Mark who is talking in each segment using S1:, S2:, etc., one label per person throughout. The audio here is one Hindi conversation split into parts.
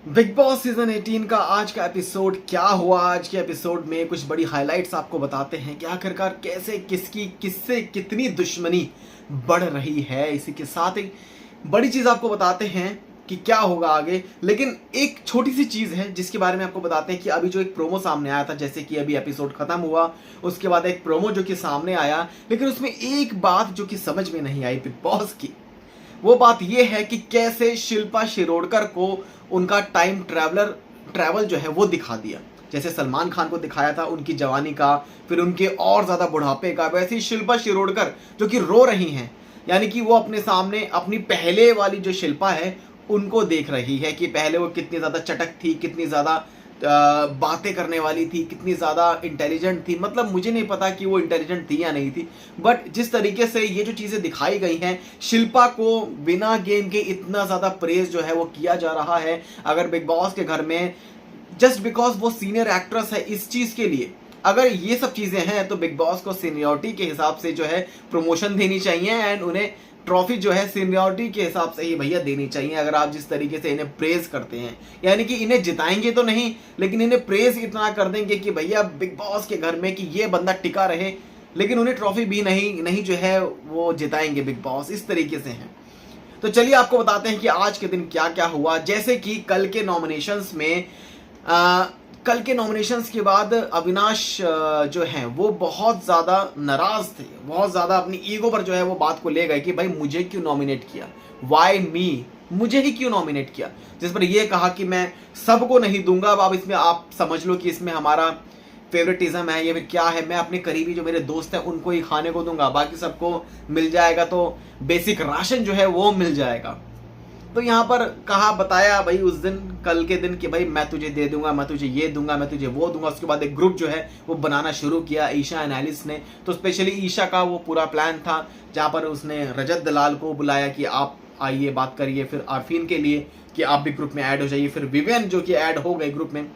S1: बिग बॉस सीजन 18 का आज का एपिसोड क्या हुआ। आज के एपिसोड में कुछ बड़ी हाइलाइट्स आपको बताते हैं कि आखिरकार कैसे किसकी किससे कितनी दुश्मनी बढ़ रही है। इसी के साथ एक बड़ी चीज आपको बताते हैं कि क्या होगा आगे। लेकिन एक छोटी सी चीज है जिसके बारे में आपको बताते हैं कि अभी जो एक प्रोमो सामने आया था, जैसे कि अभी एपिसोड खत्म हुआ उसके बाद एक प्रोमो जो कि सामने आया, लेकिन उसमें एक बात जो कि समझ में नहीं आई बिग बॉस की। वो बात यह है कि कैसे शिल्पा शिरोडकर को उनका टाइम ट्रैवल जो है वो दिखा दिया। जैसे सलमान खान को दिखाया था उनकी जवानी का, फिर उनके और ज्यादा बुढ़ापे का, वैसे ही शिल्पा शिरोडकर जो कि रो रही हैं, यानी कि वो अपने सामने अपनी पहले वाली जो शिल्पा है उनको देख रही है कि पहले वो कितनी ज्यादा चटक थी, कितनी ज्यादा बातें करने वाली थी, कितनी ज़्यादा इंटेलिजेंट थी। मतलब मुझे नहीं पता कि वो इंटेलिजेंट थी या नहीं थी, बट जिस तरीके से ये जो चीज़ें दिखाई गई हैं, शिल्पा को बिना गेम के इतना ज़्यादा प्रेज जो है वो किया जा रहा है। अगर बिग बॉस के घर में जस्ट बिकॉज वो सीनियर एक्ट्रेस है, इस चीज़ के लिए अगर ये सब चीज़ें हैं तो बिग बॉस को सीनियरिटी के हिसाब से जो है प्रमोशन देनी चाहिए एंड उन्हें ट्रॉफी जो है सीनियरिटी के हिसाब से ही भैया देनी चाहिए। अगर आप जिस तरीके से इन्हें प्रेज करते हैं, यानी कि इन्हें जिताएंगे तो नहीं लेकिन इन्हें प्रेज इतना कर देंगे कि भैया बिग बॉस के घर में कि ये बंदा टिका रहे, लेकिन उन्हें ट्रॉफी भी नहीं जो है वो जिताएंगे बिग बॉस, इस तरीके से हैं। तो चलिए आपको बताते हैं कि आज के दिन क्या क्या हुआ। जैसे कि कल के नॉमिनेशंस में कल के नॉमिनेशंस के बाद अविनाश जो हैं वो बहुत ज़्यादा नाराज़ थे, बहुत ज़्यादा अपनी ईगो पर जो है वो बात को ले गए कि भाई मुझे क्यों नॉमिनेट किया, वाई मी, मुझे ही क्यों नॉमिनेट किया। जिस पर ये कहा कि मैं सबको नहीं दूंगा, अब इसमें आप समझ लो कि इसमें हमारा फेवरेटिज्म है या फिर क्या है। मैं अपने करीबी जो मेरे दोस्त हैं उनको ही खाने को दूंगा, बाकी सबको मिल जाएगा, तो बेसिक राशन जो है वो मिल जाएगा। तो यहाँ पर कहा बताया भाई उस दिन कल के दिन कि भाई मैं तुझे दे दूंगा, मैं तुझे ये दूंगा, मैं तुझे वो दूंगा। उसके बाद एक ग्रुप जो है वो बनाना शुरू किया ईशा एंड एलिस ने। तो स्पेशली ईशा का वो पूरा प्लान था जहाँ पर उसने रजत दलाल को बुलाया कि आप आइए बात करिए, फिर आरफीन के लिए कि आप भी ग्रुप में ऐड हो जाइए, फिर विवियन जो कि ऐड हो गए ग्रुप में।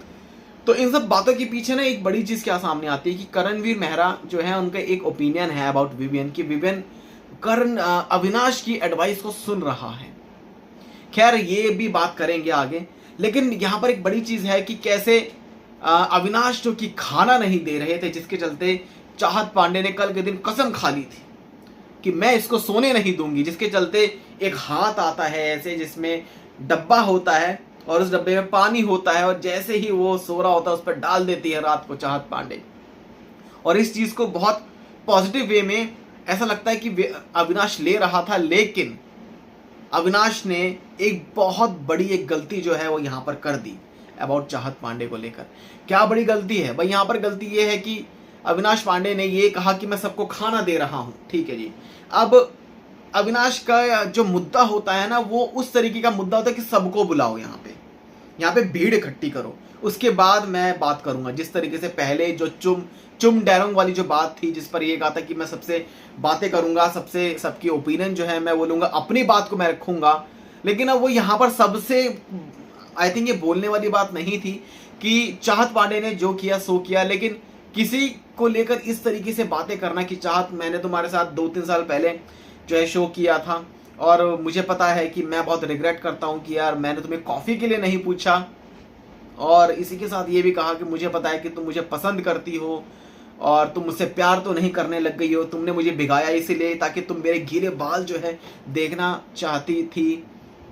S1: तो इन सब बातों के पीछे ना एक बड़ी चीज़ क्या सामने आती है कि करणवीर मेहरा जो है उनका एक ओपिनियन है अबाउट विवियन कि विवियन अविनाश की एडवाइस को सुन रहा है। खैर ये भी बात करेंगे आगे, लेकिन यहाँ पर एक बड़ी चीज़ है कि कैसे अविनाश जो कि खाना नहीं दे रहे थे, जिसके चलते चाहत पांडे ने कल के दिन कसम खा ली थी कि मैं इसको सोने नहीं दूंगी, जिसके चलते एक हाथ आता है ऐसे जिसमें डब्बा होता है और उस डब्बे में पानी होता है, और जैसे ही वो सो रहा होता है उस पर डाल देती है रात को चाहत पांडे। और इस चीज़ को बहुत पॉजिटिव वे में ऐसा लगता है कि अविनाश ले रहा था, लेकिन अविनाश ने एक बहुत बड़ी एक गलती जो है वो यहाँ पर कर दी अबाउट चाहत पांडे को लेकर। क्या बड़ी गलती है भाई? यहाँ पर गलती ये है कि अविनाश पांडे ने ये कहा कि मैं सबको खाना दे रहा हूँ, ठीक है जी। अब अविनाश का जो मुद्दा होता है ना वो उस तरीके का मुद्दा होता है कि सबको बुलाओ, यहाँ पे भीड़ इकट्ठी करो, उसके बाद मैं बात करूंगा। जिस तरीके से पहले जो चुम डैरोंग वाली जो बात थी, जिस पर ये कहा था कि मैं सबसे बातें करूंगा, सबसे सबकी ओपिनियन जो है मैं वो लूंगा, अपनी बात को मैं रखूंगा, लेकिन अब वो यहाँ पर सबसे आई थिंक ये बोलने वाली बात नहीं थी कि चाहत पांडे ने जो किया सो किया, लेकिन किसी को लेकर इस तरीके से बातें करना कि चाहत मैंने तुम्हारे साथ 2-3 साल पहले जो है शो किया था और मुझे पता है कि मैं बहुत रिग्रेट करता हूँ कि यार मैंने तुम्हें कॉफ़ी के लिए नहीं पूछा, और इसी के साथ ये भी कहा कि मुझे पता है कि तुम मुझे पसंद करती हो और तुम मुझसे प्यार तो नहीं करने लग गई हो, तुमने मुझे भिगाया इसीलिए ताकि तुम मेरे गीले बाल जो है देखना चाहती थी,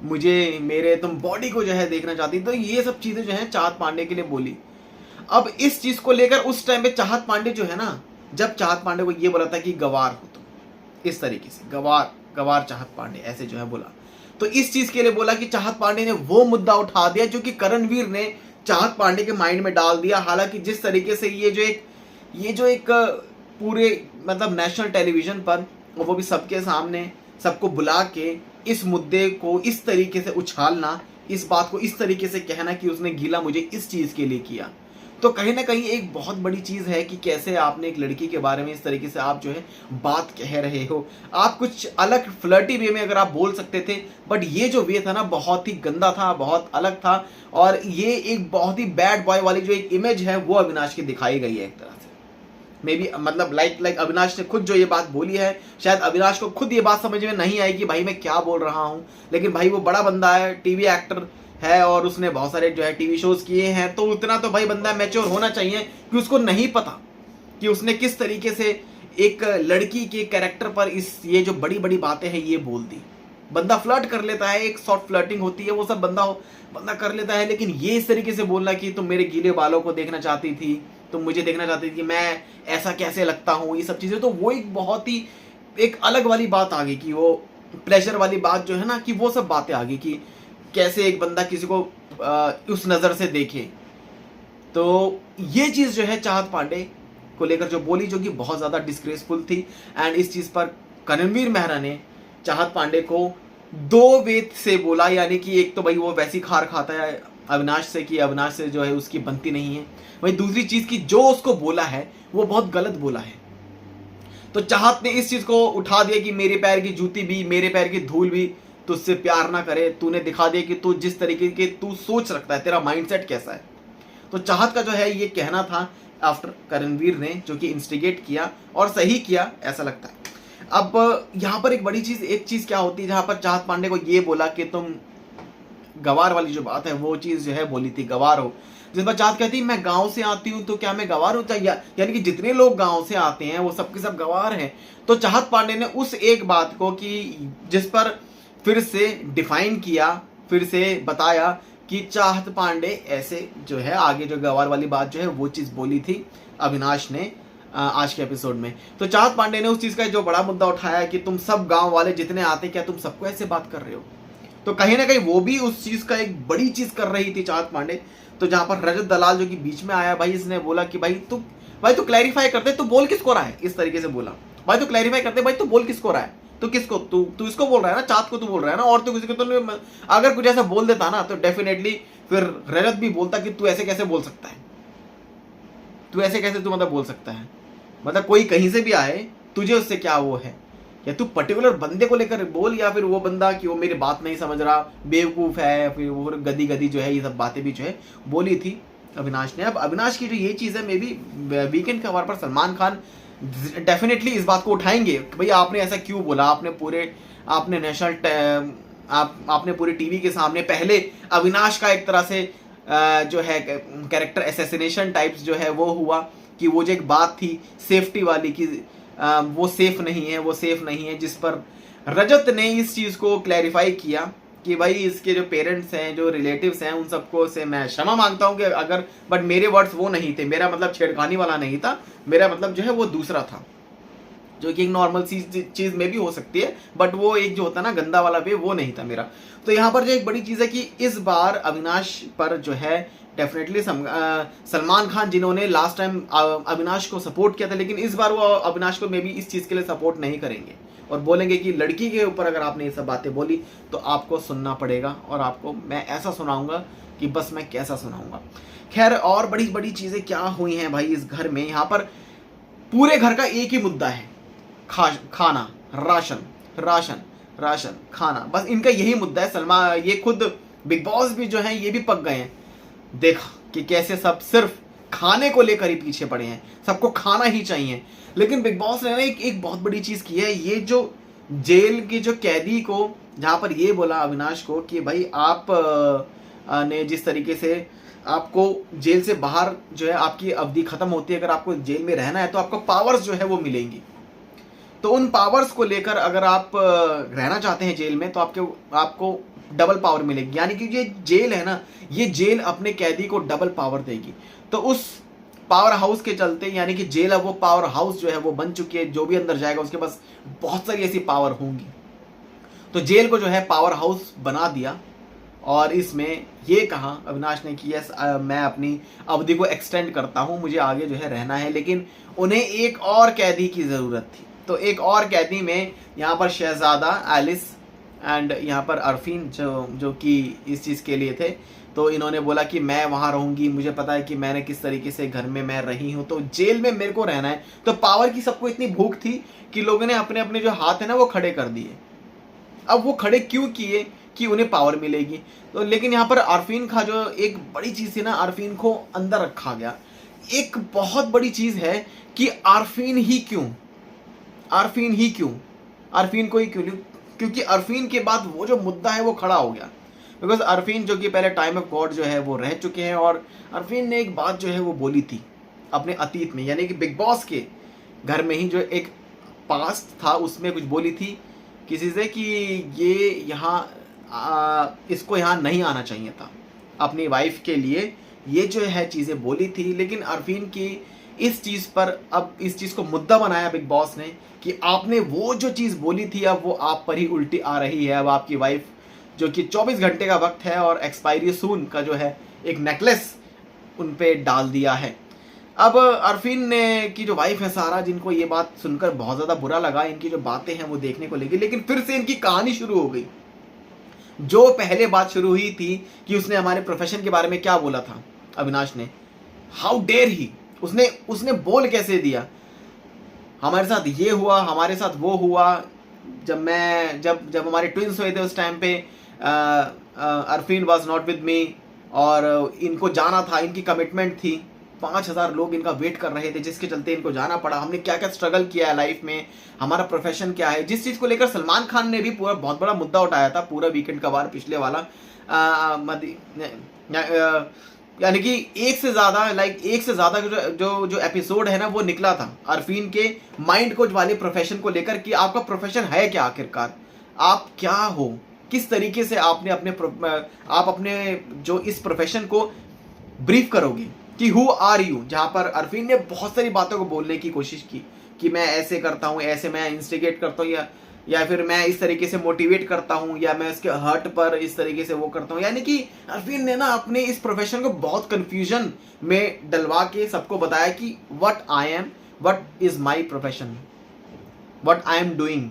S1: मुझे मेरे तुम बॉडी को जो है देखना चाहती। तो ये सब चीज़ें जो हैं चाहत पांडे के लिए बोली। अब इस चीज़ को लेकर उस टाइम पे चाहत पांडे जो है ना, जब चाहत पांडे को ये बोला था कि गवार हो तुम, इस तरीके से गवार चाहत पांडे ऐसे जो है बोला, तो इस चीज़ के लिए बोला कि चाहत पांडे ने वो मुद्दा उठा दिया जो कि करणवीर ने चाहत पांडे के माइंड में डाल दिया। हालांकि जिस तरीके से ये जो एक पूरे मतलब नेशनल टेलीविजन पर, वो भी सबके सामने सबको बुला के इस मुद्दे को इस तरीके से उछालना, इस बात को इस तरीके से कहना कि उसने गीला मुझे इस चीज़ के लिए किया, तो कहीं ना कहीं एक बहुत बड़ी चीज़ है कि कैसे आपने एक लड़की के बारे में इस तरीके से आप जो है बात कह रहे हो। आप कुछ अलग फ्लर्टी वे में अगर आप बोल सकते थे, बट ये जो वे था ना बहुत ही गंदा था, बहुत अलग था, और ये एक बहुत ही बैड बॉय वाली जो एक इमेज है वो अविनाश की दिखाई गई है एक तरह से। मे बी मतलब लाइक अविनाश ने खुद जो ये बात बोली है, शायद अविनाश को खुद ये बात समझ में नहीं आई कि भाई मैं क्या बोल रहा हूँ, लेकिन भाई वो बड़ा बंदा है, टीवी एक्टर, है और उसने बहुत सारे जो है टीवी शोज किए हैं, तो उतना तो भाई बंदा मैच्योर होना चाहिए कि उसको नहीं पता कि उसने किस तरीके से एक लड़की के कैरेक्टर पर ये जो बड़ी बड़ी बातें हैं ये बोल दी। बंदा फ्लर्ट कर लेता है, एक सॉफ्ट फ्लर्टिंग होती है, वो सब बंदा कर लेता है, लेकिन ये इस तरीके से बोलना कि तुम मेरे गीले बालों को देखना चाहती थी, तुम मुझे देखना चाहती थी, मैं ऐसा कैसे लगता हूँ, ये सब चीज़ें, तो वो एक बहुत ही एक अलग वाली बात आ गई कि वो प्लेजर वाली बात जो है ना, कि वो सब बातें आ गई कि कैसे एक बंदा किसी को उस नज़र से देखे। तो ये चीज़ जो है चाहत पांडे को लेकर जो बोली, जो कि बहुत ज़्यादा डिस्ग्रेसफुल थी। एंड इस चीज़ पर करणवीर मेहरा ने चाहत पांडे को दो वे से बोला, यानी कि एक तो भाई वो वैसी खार खाता है अविनाश से कि अविनाश से जो है उसकी बनती नहीं है, वही दूसरी चीज़ की जो उसको बोला है वो बहुत गलत बोला है। तो चाहत ने इस चीज़ को उठा दिया कि मेरे पैर की जूती भी, मेरे पैर की धूल भी तुझसे प्यार ना करे, तूने दिखा दिया कि तू जिस तरीके के तू सोच रखता है, तेरा माइंडसेट कैसा है। तो चाहत का जो है ये कहना था आफ्टर करणवीर ने, जो कि इंस्टिगेट किया और सही किया ऐसा लगता है। अब यहाँ पर एक बड़ी चीज़, एक चीज़ क्या होती है जहाँ पर चाहत पांडे को ये बोला कि तुम गवार वाली जो बात है वो चीज़ जो है बोली थी, गवार हो, जिस पर चाहत कहती मैं गांव से आती हूँ तो क्या मैं गवार हूँ, यानी कि जितने लोग गांव से आते हैं वो सबके सब गवार हैं। तो चाहत पांडे ने उस एक बात को कि जिस पर फिर से डिफाइन किया, फिर से बताया कि चाहत पांडे ऐसे जो है आगे जो गवार वाली बात जो है वो चीज़ बोली थी अविनाश ने आज के एपिसोड में। तो चाहत पांडे ने उस चीज़ का जो बड़ा मुद्दा उठाया कि तुम सब गांव वाले जितने आते क्या तुम सबको ऐसे बात कर रहे हो। तो कहीं ना कहीं वो भी उस चीज़ का एक बड़ी चीज़ कर रही थी चाहत पांडे। तो जहाँ पर रजत दलाल जो कि बीच में आया, भाई इसने बोला कि भाई तू क्लैरिफाई करते, तू बोल किसको रहा है, इस तरीके से बोला, भाई तू क्लैरिफाई करते, भाई तू बोल किसको रहा है, तू किसको, तू इसको बोल रहा है ना, चाहत को तू बोल रहा है ना, और तू किसी को तो अगर कुछ ऐसा बोल देता ना तो डेफिनेटली फिर रजत भी बोलता कि तू ऐसे कैसे बोल सकता है, तू ऐसे कैसे तू मतलब बोल सकता है, मतलब कोई कहीं से भी आए तुझे उससे क्या वो है, या तू पर्टिकुलर बंदे को लेकर बोल, या फिर वो बंदा कि वो मेरी बात नहीं समझ रहा, बेवकूफ है, फिर वो गदी गदी जो है, ये सब बातें भी जो है बोली थी अविनाश ने। अब अविनाश की जो ये चीज़ है, मे बी वीकेंड के अवार पर सलमान खान डेफिनेटली इस बात को उठाएंगे कि भाई आपने ऐसा क्यों बोला, आपने नेशनल आपने पूरे टीवी के सामने पहले अविनाश का एक तरह से जो है कैरेक्टर असैसिनेशन टाइप्स जो है वो हुआ कि वो जो एक बात थी सेफ्टी वाली कि वो सेफ नहीं है, जिस पर रजत ने इस चीज़ को क्लैरिफाई किया कि भाई इसके जो पेरेंट्स हैं, जो रिलेटिव्स हैं, उन सबको से मैं क्षमा मांगता हूँ कि अगर, बट मेरे वर्ड्स वो नहीं थे, मेरा मतलब छेड़खानी वाला नहीं था, मेरा मतलब जो है वो दूसरा था, जो कि एक नॉर्मल चीज़ में भी हो सकती है, बट वो एक जो होता है ना गंदा वाला वे, वो नहीं था मेरा। तो यहाँ पर जो एक बड़ी चीज़ है कि इस बार अविनाश पर जो है डेफिनेटली सलमान खान, जिन्होंने लास्ट टाइम अविनाश को सपोर्ट किया था, लेकिन इस बार वो अविनाश को मे बी इस चीज़ के लिए सपोर्ट नहीं करेंगे और बोलेंगे कि लड़की के ऊपर अगर आपने ये सब बातें बोली तो आपको सुनना पड़ेगा, और आपको मैं ऐसा सुनाऊंगा कि बस मैं कैसा सुनाऊंगा। खैर, और बड़ी बड़ी चीज़ें क्या हुई हैं भाई इस घर में। यहाँ पर पूरे घर का एक ही मुद्दा है, खाना, राशन खाना, बस इनका यही मुद्दा है। ये खुद बिग बॉस भी जो है ये भी पक गए हैं, देखा कि कैसे सब सिर्फ खाने को लेकर ही पीछे पड़े हैं, सबको खाना ही चाहिए। लेकिन बिग बॉस ने एक बहुत बड़ी चीज़ की है, ये जो जेल के जो कैदी को, जहाँ पर ये बोला अविनाश को कि भाई आप ने जिस तरीके से आपको जेल से बाहर जो है आपकी अवधि खत्म होती है, अगर आपको जेल में रहना है तो आपको पावर्स जो है वो मिलेंगी, तो उन पावर्स को लेकर अगर आप रहना चाहते हैं जेल में तो आपको डबल पावर मिलेगी, यानी कि ये जेल है ना, ये जेल अपने कैदी को डबल पावर देगी। तो उस पावर हाउस के चलते, यानी कि जेल अब वो पावर हाउस जो है वो बन चुकी है, जो भी अंदर जाएगा उसके पास बहुत सारी ऐसी पावर होंगी। तो जेल को जो है पावर हाउस बना दिया, और इसमें ये कहा अविनाश ने कि यस मैं अपनी अवधि को एक्सटेंड करता हूँ, मुझे आगे जो है रहना है, लेकिन उन्हें एक और कैदी की ज़रूरत थी। तो एक और कैदी में यहाँ पर शहजादा, एलिस एंड यहाँ पर अरफीन जो कि इस चीज़ के लिए थे, तो इन्होंने बोला कि मैं वहाँ रहूँगी, मुझे पता है कि मैंने किस तरीके से घर में मैं रही हूँ, तो जेल में मेरे को रहना है। तो पावर की सबको इतनी भूख थी कि लोगों ने अपने अपने जो हाथ है ना वो खड़े कर दिए। अब वो खड़े क्यों किए कि उन्हें पावर मिलेगी। तो लेकिन यहाँ पर अरफीन का जो एक बड़ी चीज़ थी ना, अरफीन को अंदर रखा गया। एक बहुत बड़ी चीज़ है कि अरफीन को ही क्यों, क्योंकि अरफीन के बाद वो जो मुद्दा है वो खड़ा हो गया। बिकॉज अरफीन जो कि पहले टाइम ऑफ गॉड जो है वो रह चुके हैं, और अरफीन ने एक बात जो है वो बोली थी अपने अतीत में, यानी कि बिग बॉस के घर में ही जो एक पास्ट था उसमें कुछ बोली थी किसी से कि ये यहाँ इसको यहाँ नहीं आना चाहिए था अपनी वाइफ के लिए, ये जो है चीज़ें बोली थी। लेकिन अरफीन की इस चीज़ पर अब इस चीज़ को मुद्दा बनाया बिग बॉस ने कि आपने वो जो चीज़ बोली थी अब वो आप पर ही उल्टी आ रही है। अब आपकी वाइफ जो कि 24 घंटे का वक्त है और एक्सपायरी सून का जो है एक नेकलेस उन पे डाल दिया है। अब अरफीन ने की जो वाइफ है सारा, जिनको ये बात सुनकर बहुत ज़्यादा बुरा लगा, इनकी जो बातें हैं वो देखने को लगी, लेकिन फिर से इनकी कहानी शुरू हो गई। जो पहले बात शुरू हुई थी कि उसने हमारे प्रोफेशन के बारे में क्या बोला था अविनाश ने, हाउ डेयर ही, उसने बोल कैसे दिया, हमारे साथ ये हुआ, हमारे साथ वो हुआ, जब हमारे ट्विंस हुए थे उस टाइम पे Arfeen was not with me, और इनको जाना था, इनकी कमिटमेंट थी, 5000 लोग इनका वेट कर रहे थे जिसके चलते इनको जाना पड़ा, हमने क्या क्या स्ट्रगल किया है लाइफ में, हमारा प्रोफेशन क्या है, जिस चीज़ को लेकर सलमान खान ने भी पूरा बहुत बड़ा मुद्दा उठाया था पूरा वीकेंड का वार पिछले वाला, यानी कि एक से ज़्यादा जो एपिसोड है ना वो निकला था अरफीन के माइंड कोच वाले प्रोफेशन को लेकर कि आपका प्रोफेशन है क्या, आखिरकार आप क्या हो, किस तरीके से आप अपने जो इस प्रोफेशन को ब्रीफ करोगे कि हु आर यू। जहाँ पर अरफीन ने बहुत सारी बातों को बोलने की कोशिश की कि मैं ऐसे करता हूँ, ऐसे मैं इंस्टिगेट करता हूँ, या फिर मैं इस तरीके से मोटिवेट करता हूँ, या मैं उसके हर्ट पर इस तरीके से वो करता हूँ। यानी कि अरफीन ने ना अपने इस प्रोफेशन को बहुत कंफ्यूजन में डलवा के सबको बताया कि what I am, what is my profession, what I am doing.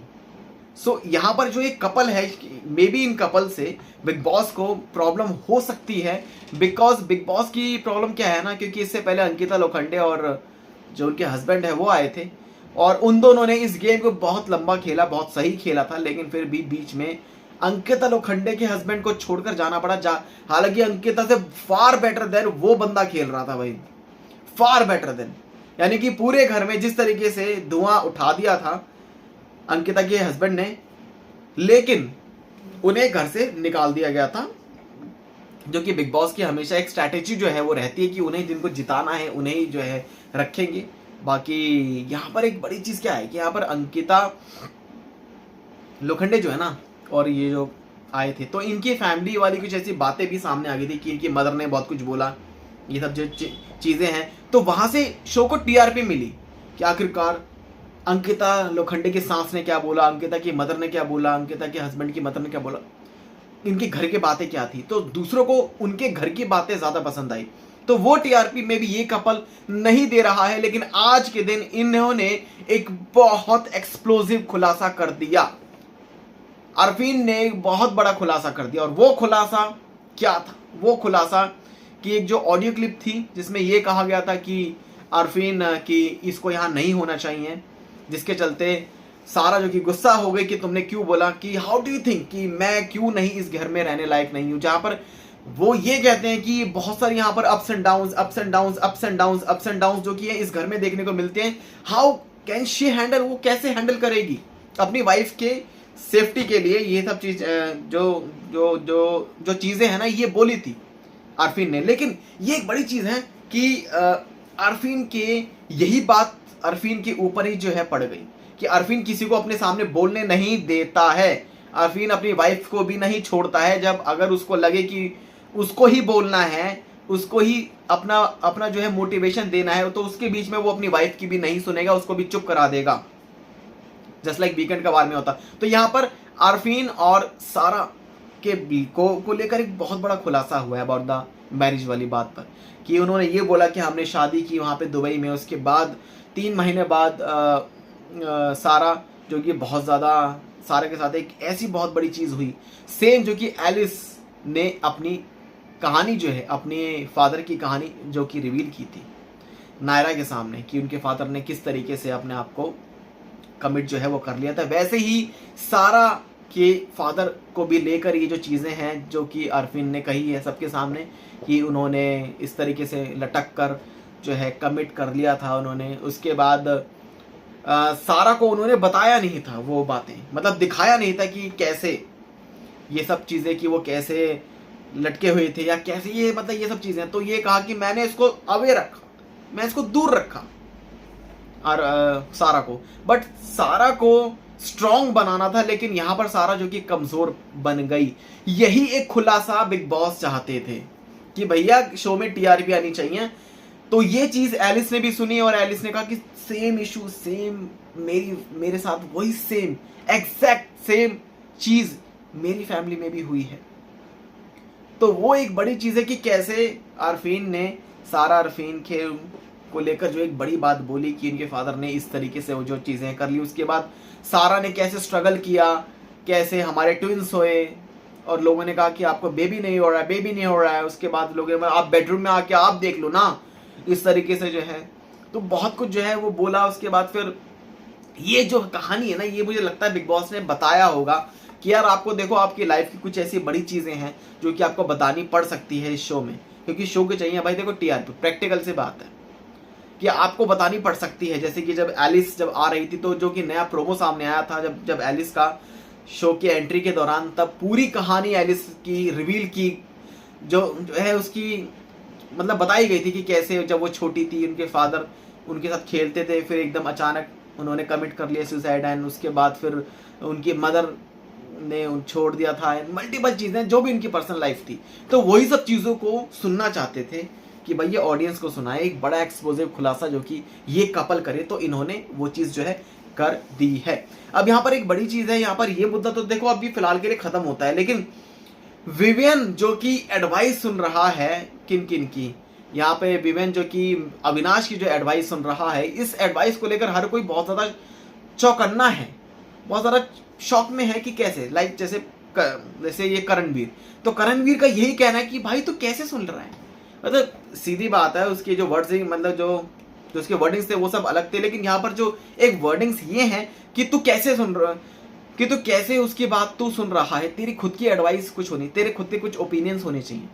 S1: So यहाँ पर जो एक कपल है, मे बी इन कपल से बिग बॉस को प्रॉब्लम हो सकती है, बिकॉज बिग बॉस की प्रॉब्लम क्या है ना, क्योंकि इससे पहले अंकिता लोखंडे और जो उनके हस्बैंड है वो आए थे, और उन दोनों ने इस गेम को बहुत लंबा खेला, बहुत सही खेला था, लेकिन फिर भी बीच में अंकिता लोखंडे के हस्बैंड को छोड़कर जाना पड़ा। हालांकि अंकिता से फार बेटर देन वो बंदा खेल रहा था भाई, फार बेटर देन, यानी कि पूरे घर में जिस तरीके से धुआं उठा दिया था अंकिता के हस्बैंड ने, लेकिन उन्हें घर से निकाल दिया गया था। जो कि बिग बॉस की हमेशा एक स्ट्रैटेजी जो है वो रहती है कि उन्हें जिनको जिताना है उन्हें ही जो है रखेंगे। बाकी यहाँ पर एक बड़ी चीज़ क्या है कि यहाँ पर अंकिता लोखंडे जो है ना, और ये जो आए थे, तो इनकी फैमिली वाली कुछ ऐसी बातें भी सामने आ गई थी कि इनकी मदर ने बहुत कुछ बोला, ये सब जो चीज़ें हैं, तो वहाँ से शो को टीआरपी मिली कि आखिरकार अंकिता लोखंडे की सास ने क्या बोला, अंकिता की मदर ने क्या बोला, अंकिता के हस्बैंड की मदर ने क्या बोला, इनके घर की बातें क्या थी। तो दूसरों को उनके घर की बातें ज़्यादा पसंद आई, तो वो टीआरपी में भी ये कपल नहीं दे रहा है। लेकिन आज के दिन इन्होंने एक बहुत एक्सप्लोसिव खुलासा कर दिया, अरफीन ने एक बहुत बड़ा खुलासा कर दिया। और वो खुलासा क्या था? वो खुलासा कि एक जो ऑडियो क्लिप थी जिसमें ये कहा गया था कि अरफीन कि इसको यहाँ नहीं होना चाहिए, जिसके चलते सारा जो कि गुस्सा हो गई कि तुमने क्यों बोला, कि हाउ डू यू थिंक कि मैं क्यों नहीं इस घर में रहने लायक नहीं हूँ। जहाँ पर वो ये कहते हैं कि बहुत सारे यहाँ पर अप्स एंड डाउन्स जो कि इस घर में देखने को मिलते हैं। हाउ कैन शी हैंडल, वो कैसे हैंडल करेगी अपनी वाइफ के सेफ्टी के लिए ये सब चीज जो चीजें हैं ना, ये बोली थी अरफीन ने। लेकिन ये एक बड़ी चीज है कि अरफीन के यही बात अरफीन के ऊपर ही जो है पड़ गई कि अरफीन किसी को अपने सामने बोलने नहीं देता है। अरफीन अपनी वाइफ को भी नहीं छोड़ता है, जब अगर उसको लगे कि उसको ही बोलना है, उसको ही अपना जो है मोटिवेशन देना है, तो उसके बीच में वो अपनी वाइफ की भी नहीं सुनेगा, उसको भी चुप करा देगा, जस्ट लाइक वीकेंड का वार में होता। तो यहाँ पर अरफीन और सारा के को लेकर एक बहुत बड़ा खुलासा हुआ है अबाउट द मैरिज वाली बात पर, कि उन्होंने ये बोला कि हमने शादी की वहाँ पे दुबई में, उसके बाद 3 महीने बाद सारा जो कि बहुत ज़्यादा सारा के साथ एक ऐसी बहुत बड़ी चीज़ हुई, सेम जो कि एलिस ने अपनी कहानी जो है, अपने फादर की कहानी जो कि रिवील की थी नायरा के सामने, कि उनके फादर ने किस तरीके से अपने आप को कमिट जो है वो कर लिया था। वैसे ही सारा के फादर को भी लेकर ये जो चीज़ें हैं जो कि अरफीन ने कही है सबके सामने, कि उन्होंने इस तरीके से लटक कर जो है कमिट कर लिया था उन्होंने। उसके बाद सारा को उन्होंने बताया नहीं था वो बातें, मतलब दिखाया नहीं था कि कैसे ये सब चीज़ें, कि वो कैसे लटके हुए थे या कैसे, ये मतलब ये सब चीजें। तो ये कहा कि मैंने इसको अवे रखा, मैं इसको दूर रखा और सारा को, बट सारा को स्ट्रॉन्ग बनाना था, लेकिन यहां पर सारा जो कि कमजोर बन गई। यही एक खुलासा बिग बॉस चाहते थे कि भैया शो में टीआरपी आनी चाहिए। तो ये चीज एलिस ने भी सुनी और एलिस ने कहा कि सेम इशू, सेम मेरे साथ वही सेम एग्जैक्ट सेम चीज मेरी फैमिली में भी हुई है। तो वो एक बड़ी चीज है कि कैसे अरफीन ने, सारा अरफीन के को लेकर जो एक बड़ी बात बोली कि इनके फादर ने इस तरीके से वो जो चीजें कर ली। उसके बाद सारा ने कैसे स्ट्रगल किया, कैसे हमारे ट्विंस हुए और लोगों ने कहा कि आपको बेबी नहीं हो रहा है, बेबी नहीं हो रहा है। उसके बाद लोगों ने आप बेडरूम में आके आप देख लो ना, इस तरीके से जो है। तो बहुत कुछ जो है वो बोला। उसके बाद फिर ये जो कहानी है ना, ये मुझे लगता है बिग बॉस ने बताया होगा कि यार आपको देखो, आपकी लाइफ की कुछ ऐसी बड़ी चीजें हैं जो कि आपको बतानी पड़ सकती है इस शो में, क्योंकि शो के चाहिए भाई देखो टीआरपी, प्रैक्टिकल से बात है कि आपको बतानी पड़ सकती है। जैसे कि जब एलिस जब आ रही थी, तो जो कि नया प्रोमो सामने आया था जब एलिस का शो की एंट्री के दौरान, तब पूरी कहानी एलिस की रिवील की, जो है उसकी मतलब बताई गई थी कि कैसे जब वो छोटी थी उनके फादर उनके साथ खेलते थे, फिर एकदम अचानक उन्होंने कमिट कर लिया सुसाइड, एंड उसके बाद फिर उनकी मदर ने छोड़ दिया था, मल्टीपल चीजें जो भी उनकी पर्सनल लाइफ थी। तो वही सब चीजों को सुनना चाहते थे कि भाई ये ऑडियंस को सुनाए, एक बड़ा एक्सपोजिव खुलासा जो कि ये कपल करे। तो इन्होंने वो चीज जो है कर दी है। अब यहाँ पर एक बड़ी चीज है, यहाँ पर ये मुद्दा तो देखो अभी फिलहाल के लिए खत्म होता है, लेकिन विवियन जो कि एडवाइस सुन रहा है किन किन की, यहाँ पे विवियन जो कि अविनाश की जो एडवाइस सुन रहा है, इस एडवाइस को लेकर हर कोई बहुत ज्यादा चौकन्ना है, बहुत ज्यादा शॉक में है कि कैसे, लाइक जैसे ये करणवीर, तो करणवीर का यही कहना है कि भाई तू कैसे सुन रहा है। मतलब सीधी बात है, उसके जो वर्ड्स मतलब जो उसके वर्डिंग्स थे वो सब अलग थे, लेकिन यहाँ पर जो एक वर्डिंग्स ये हैं कि तू कैसे सुन रहा है, कि तू कैसे उसकी बात तू सुन रहा है, तेरी खुद की एडवाइस कुछ होनी, तेरे खुद के कुछ ओपिनियंस होने चाहिए।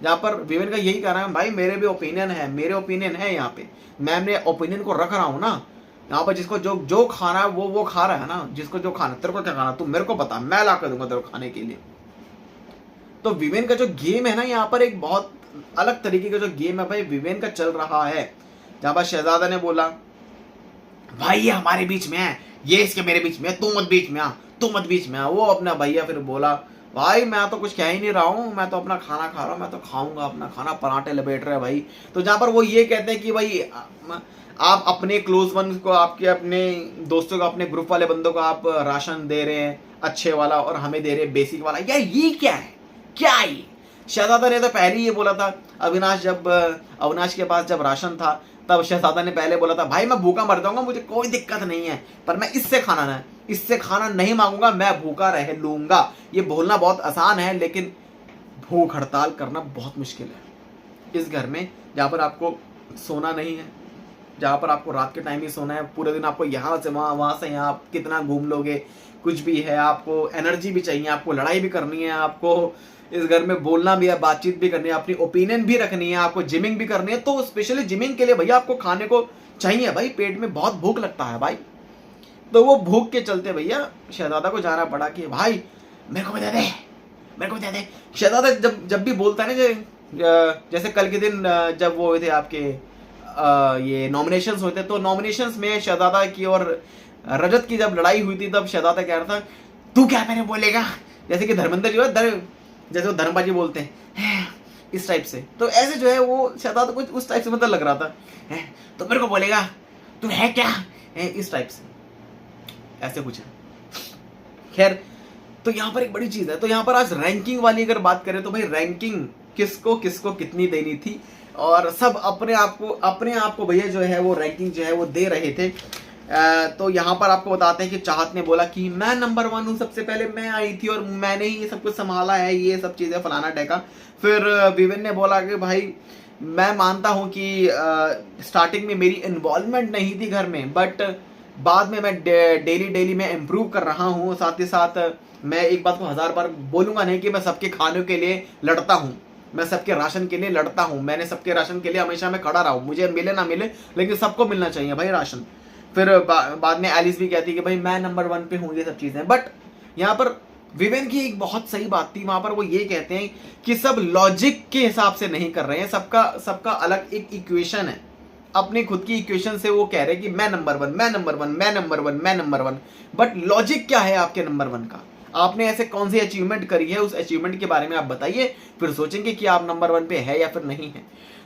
S1: यहाँ पर विवेन का यही कहना है भाई मेरे भी ओपिनियन है, मेरे ओपिनियन है, यहाँ पे मैं अपने ओपिनियन को रख रहा हूँ ना। यहाँ पर जिसको जो खाना है वो खा रहा है ना, जिसको जो खाना, तेरे को क्या खाना तू मेरे को पता, मैं ला कर दूंगा तेरे को खाने के लिए। तो विवेन का जो गेम है ना, यहाँ पर एक बहुत अलग तरीके का जो गेम है भाई विवेन का चल रहा है। जहां पर शहजादा ने बोला भाई ये हमारे बीच में है, ये इसके मेरे बीच में है, तू मत बीच में आ, तू मत बीच में आ। वो अपना भैया फिर बोला भाई मैं तो कुछ कह ही नहीं रहा हूँ, मैं तो अपना खाना खा रहा हूँ, मैं तो खाऊंगा अपना खाना, पराठे लपेट रहे भाई। तो जहां पर वो ये कहते हैं कि भाई आप अपने क्लोज वन को, आपके अपने दोस्तों को, अपने ग्रुप वाले बंदों को आप राशन दे रहे हैं अच्छे वाला और हमें दे रहे हैं बेसिक वाला, यार ये क्या है, क्या ये। शहजादा ने तो पहले ये बोला था, अविनाश के पास जब राशन था तब शहजादा ने पहले बोला था भाई मैं भूखा मर जाऊंगा, मुझे कोई दिक्कत नहीं है, पर मैं इससे खाना नहीं मांगूंगा, मैं भूखा रह लूंगा। ये बोलना बहुत आसान है, लेकिन भूख हड़ताल करना बहुत मुश्किल है इस घर में, जहाँ पर आपको सोना नहीं है, जहाँ पर आपको रात के टाइम ही सोना है, पूरे दिन आपको यहाँ से वहाँ से यहाँ, आप कितना घूम लोगे, कुछ भी है, आपको एनर्जी भी चाहिए, आपको लड़ाई भी करनी है, आपको इस घर में बोलना भी है, बातचीत भी करनी है, अपनी ओपिनियन भी रखनी है, आपको जिमिंग भी करनी है। तो स्पेशली जिमिंग के लिए भैया आपको खाने को चाहिए भाई, पेट में बहुत भूख लगता है भाई। तो वो भूख के चलते भैया शहजादा को जाना पड़ा कि भाई मेरे को भी दे दे, मेरे को भी दे दे। शहजादा जब भी बोलता है ना, जैसे कल के दिन जब वो हुए थे आपके ये नॉमिनेशंस हुए थे, तो नॉमिनेशंस में शहजादा की और रजत की जब लड़ाई हुई थी, तब शहजादा कह रहा था तू क्या मैंने बोलेगा, जैसे कि धर्मेंद्र जो है जैसे वो धर्मबाजी बोलते हैं इस टाइप से। तो ऐसे जो है वो शहजादा कुछ उस टाइप से मतलब लग रहा था, तो मेरे को बोलेगा तू है क्या, इस टाइप से ऐसे कुछ है। खैर, तो यहाँ पर एक बड़ी चीज है, तो यहाँ पर आज रैंकिंग वाली अगर बात करें तो भाई रैंकिंग किसको किसको कितनी देनी थी, और सब अपने आप को भैया जो है वो रैंकिंग जो है वो दे रहे थे। तो यहाँ पर आपको बताते हैं कि चाहत ने बोला कि मैं नंबर 1 हूँ, सबसे पहले मैं आई थी और मैंने ही ये सब कुछ संभाला है, ये सब चीजें फलाना टैका। फिर विवेन ने बोला कि भाई मैं मानता हूँ कि स्टार्टिंग में मेरी इन्वॉल्वमेंट नहीं थी घर में, बट बाद में मैं डेली मैं इम्प्रूव कर रहा हूँ। साथ ही साथ मैं एक बात को 1000 बार बोलूंगा नहीं कि मैं सबके खाने के लिए लड़ता हूँ, मैं सबके राशन के लिए लड़ता हूँ, मैंने सबके राशन के लिए हमेशा मैं खड़ा रहा हूँ, मुझे मिले ना मिले लेकिन सबको मिलना चाहिए भाई राशन। फिर बाद में एलिस भी कहती है कि भाई मैं नंबर 1 पे हूँ, ये सब चीज़ें। बट यहाँ पर विवेन की एक बहुत सही बात थी वहां पर, वो ये कहते हैं कि सब लॉजिक के हिसाब से नहीं कर रहे हैं, सबका अलग एक इक्वेशन है, अपनी खुद की इक्वेशन से वो कह रहे हैं कि मैं नंबर वन, मैं नंबर वन, मैं नंबर वन, मैं नंबर वन। बट लॉजिक क्या है आपके नंबर वन का? आपने ऐसे कौन सी अचीवमेंट करी है, उस अचीवमेंट के बारे में आप बताइए, फिर सोचेंगे कि आप नंबर वन पे है या फिर नहीं है।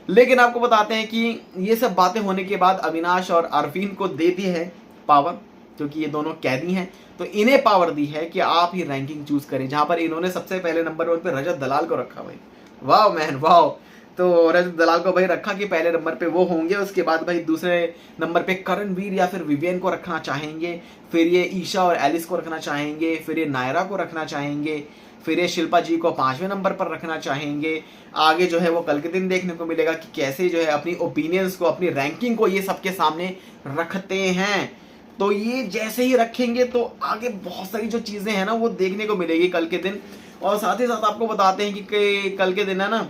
S1: लेकिन आपको बताते हैं कि ये सब बातें होने के बाद अविनाश और अरविंद को दे दी है पावर, क्योंकि ये दोनों कैदी हैं, तो इन्हें पावर दी है कि आप ही रैंकिंग चूज करें, जहां पर इन्होंने सबसे पहले नंबर वन पे रजत दलाल को रखा भाई। वाह मैन वाह। तो रजत दलाल को भाई रखा कि पहले नंबर पे वो होंगे, उसके बाद भाई दूसरे नंबर पे करणवीर या फिर विवियन को रखना चाहेंगे, फिर ये ईशा और एलिस को रखना चाहेंगे, फिर ये नायरा को रखना चाहेंगे, फिर ये शिल्पा जी को 5वें नंबर पर रखना चाहेंगे। आगे जो है वो कल के दिन देखने को मिलेगा कि कैसे जो है अपनी ओपिनियंस को, अपनी रैंकिंग को ये सबके सामने रखते हैं। तो ये जैसे ही रखेंगे तो आगे बहुत सारी जो चीजें हैं ना वो देखने को मिलेगी कल के दिन। और साथ ही साथ आपको बताते हैं कि कल के दिन है ना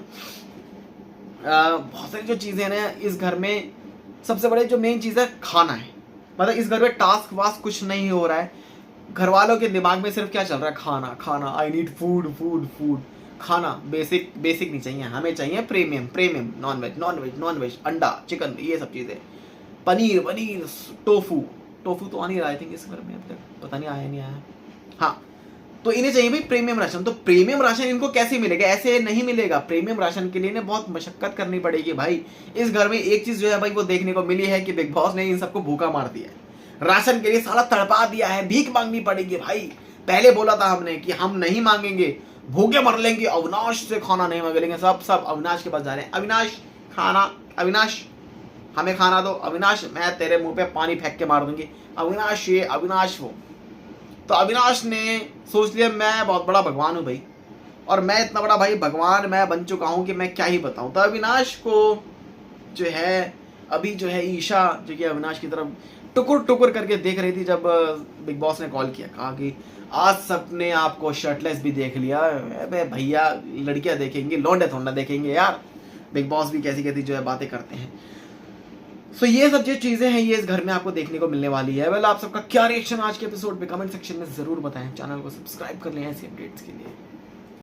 S1: बहुत सारी जो चीजें हैं ना इस घर में, सबसे बड़े जो मेन चीज है खाना है। मतलब इस घर में टास्क वास्क कुछ नहीं हो रहा है, घर वालों के दिमाग में सिर्फ क्या चल रहा है, खाना खाना, I need food food food, खाना बेसिक बेसिक नहीं चाहिए, हमें चाहिए premium premium, non veg non veg non veg, अंडा चिकन, ये सब चीजें, पनीर पनीर, टोफू टोफू तो आ नहीं रहा आई थिंक इस घर में अब तक, पता नहीं आया नहीं आया। हाँ, तो इन्हें चाहिए भाई प्रीमियम राशन। तो प्रीमियम राशन इनको कैसे मिलेगा? ऐसे नहीं मिलेगा। प्रीमियम राशन के लिए इन्हें बहुत मशक्कत करनी पड़ेगी भाई। इस घर में एक चीज जो है भाई वो देखने को मिली है कि बिग बॉस ने इन सबको भूखा मार दिया है, राशन के लिए साला तड़पा दिया है, भीख मांगनी पड़ेगी भाई। पहले बोला था हमने कि हम नहीं मांगेंगे, भूखे मर लेंगे, अविनाश से खाना नहीं मांगेंगे, सब अविनाश के पास जा रहे हैं, अविनाश खाना, अविनाश हमें खाना दो, अविनाश मैं तेरे मुंह पे पानी फेंक के मार दूंगी, अविनाश ये अविनाश वो। तो अविनाश ने सोच लिया मैं बहुत बड़ा भगवान हूं भाई, और मैं इतना बड़ा भाई भगवान मैं बन चुका हूं कि मैं क्या ही बताऊं। तो अविनाश को जो है अभी जो है ईशा जो कि अविनाश की तरफ टुकुर टुकुर करके देख रही थी, जब बिग बॉस ने कॉल किया, कहा कि आज सबने आपको शर्टलेस भी देख लिया। अबे भैया लड़कियां देखेंगी, लौंडे थोड़ा देखेंगे यार, बिग बॉस भी कैसी कैसी जो है बातें करते हैं। सो ये सब जो चीजें हैं ये इस घर में आपको देखने को मिलने वाली है। वेल आप सबका क्या रिएक्शन आज के एपिसोड पे कमेंट सेक्शन में जरूर बताएं, चैनल को सब्सक्राइब कर लें ऐसी अपडेट्स के लिए।